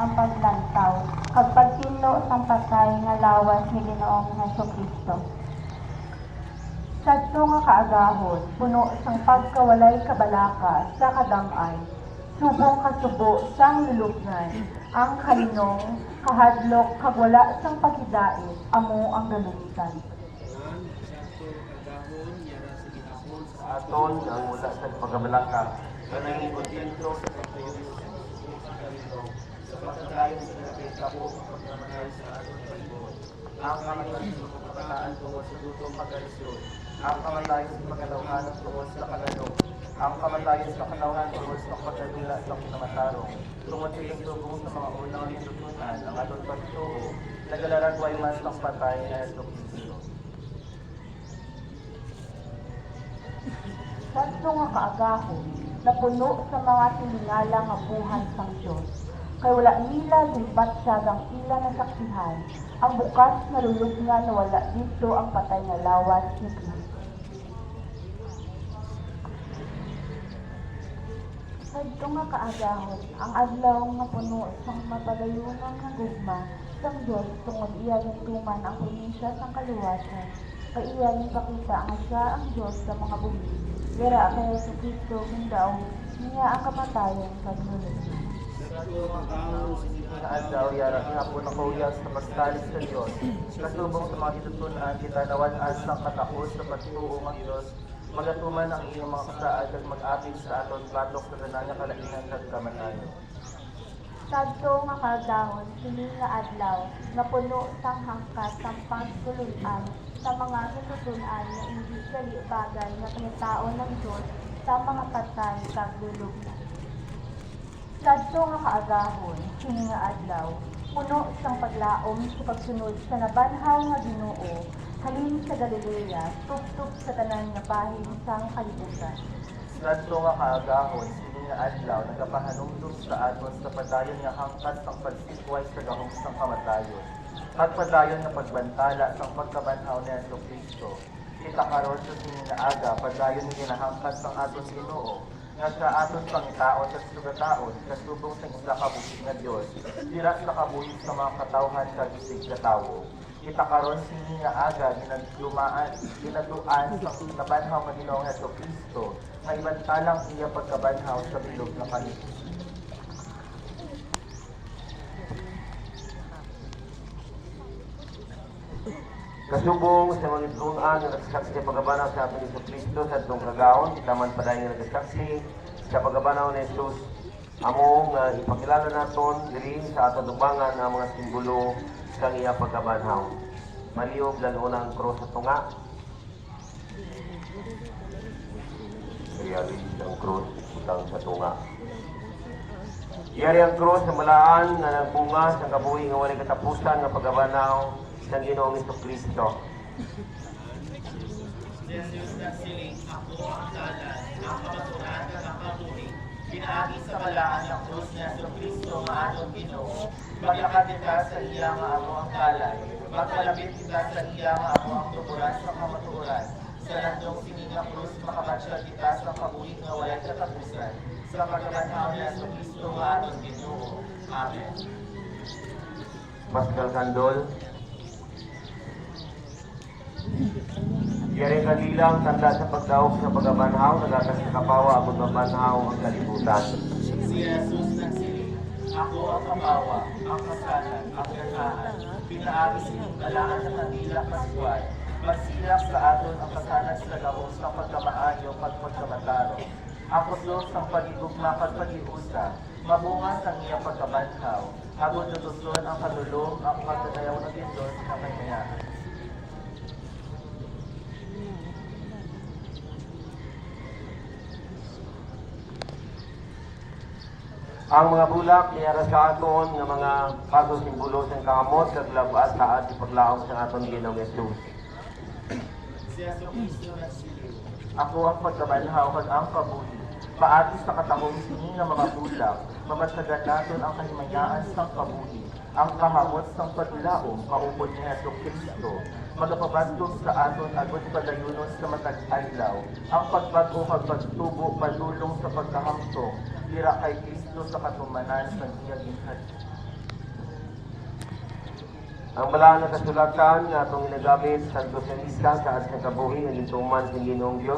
ang paglantaw, kag pagtinlo sang patay nga lawas ni Ginoong Hesukristo. Sadto nga kaagahon, puno sang pagkawalay kabalaka sa kadamay, subong kasubo sang lulubngan, ang kalinong, kahadlok, kag wala sang pagidait, amo ang galungtan. Aton ang mula sa pagkabalaka, kanang kontento sa pagtuyo sa kalinaw, sa pagkakayo sa nakita ko, pagkamanay sa aton pagbuot. Ang kamatayan sa kabataan tungkol sa dutong pagkalisyon, ang kamatayan sa pagkalawhan tungkol sa kalalong, ang kamatayan sa kalawhan tungkol sa pagkadula sa kinamatarong, tungkol sa tugong sa mga unang nilutunan, ang aton pagtuo, nagalaragway mas ng patay na ito Kristo. Sadto nga kaagahon, napuno sa mga tiningala nga buhat sang Dios. Kay wala nila libat siya ang ila na saksihan, ang bukas na lulubngan na wala dito ang patay nga lawas ni Kristo. Sadto nga kaagahon, ang adlaw nga puno sang mapagayunan nga gugma sang Dios tungod iya tuman ang probinsya sang kaluwasan. Kay iya pakita nga siya ang Dios sa mga bumi. Dira kay Jesucristo kung daw niya ang kamatayan sa lulubngan. Sa mga kaon sa adlaw yara nga po nakauyaw sa pagkalis sa Dios. Kasubong sa mga titutunan kita nawan-as ng katakos sa pagtuo ng Dios. Magatuman ang iyong mga kasaad at mag-apit sa aton batok sa gananya kalaingan at kamatayon. Sadto nga kaagahon, kini nga adlaw, nga puno sang hangkat sang pagtulunan sa mga tututunan na hindi kalibagan nga pinataon ng Diyos sa mga patay kag lulubngan. Sadto nga kaagahon, kini nga adlaw, puno sang paglaom sa pagsunod sa nabanhaw nga Ginoo, halin sa Galilea, tubtub sa tanan nga bahin sang kalibutan. Sadto nga kaagahon, sini nga adlaw, nagapahanumdum sa aton sa padayon nga hangkat sang pagsikway sa gahom sang kamatayon. Pagpadayon nga pagbantala sang pagkabanhaw ni Jesucristo. Kita karon sa sini nga aga, padayon ni ginahangkat sang aton Ginoo, nga sa aton pangitaon sa sugataon, kasubong sa isa ka bukid nga Dios, dira sa kabuhig sa mga katawhan sa bisig sa tawo. Kita karon sini nga aga ginatuan sa nabanhaw nga Ginoong Hesukristo, nga ibantalang iya pagkabanhaw sa bilog na kanito. Kasubong sa mga itunan nga nagsasaksi sa pagkabanaw sa ating Jesucristo sa itong kagahon, kita man pa dahil nagsasaksi sa pagkabanaw ni Jesus, amo nga ipakilala naton diri sa atong dubangan ang mga simbolo sa iya pagkabanhaw. Maliyog lalunang cross sa tunga. Iyari ang cross utang sa tunga. Iyari ang cross sa malaan na nagbunga sa kabuhi nga walay katapusan nga pagkabanaw sa Ginoong Jesucristo. Jesus nagsiling, ako ang dalan, ang kamaturan at ang kabuhi. Pinaagi sa malaan ng krus ni Jesucristo nga atong Ginoo. Maglakad kita sa iya nga amo ang kalay. Magkalapit kita sa iya nga amo ang tuburan sa kamaturan. Sa nandong sining nga krus, makabatsya kita sa kabuhi nga walay katapusan. Sa pagkabanhaw ni Jesucristo nga atong Ginoo. Amen. Pascal Candol. Yari kanilang tanda sa pagdaog sa pagkabanhaw, nagatas sa kapawa ang pagkabanhaw ang kalibutan. Si Jesus nagsiling, ako ang kapawa, ang kasalan, ang ganahan. Pinaagi sining kalangan ng kanila kasway. Magsilak sa aton ang kasalan sa gahos ng pagkamaayo at pagkamataro. Ang kusog ng pagigugma at pag-iusa, mabungas ang iyang pagkabanhaw. Agod lutuson ang kanulong, ang pagkadayaw ng Diyos na kanyang. Ang mga bulak niyara sa aton nga mga kaso simbolo sa kamot kag labat sa ating paglaom sa aton Ginoong Hesus. Si Jesucristo nagsiling, Ako ang pagkabanhaw kag ang kabuhi. Paagi sa katahong sini nga mga bulak, mamatsagan naton ang kahimayaan sa kabuhi. Ang kahamot sa paglaom, kaupod ni Jesucristo. Magapabantog sa aton agos padayunon sa matag adlaw. Ang pagbago kag pagtubo padulong sa pagkahamtong. Dira kay Kristo sa katumanan sa iya ginhad. Ang balaang na kasulatan nga atong ginagamit sa Santo Salista sa as ng kabuhi ang lintuman sa Ginoong Dios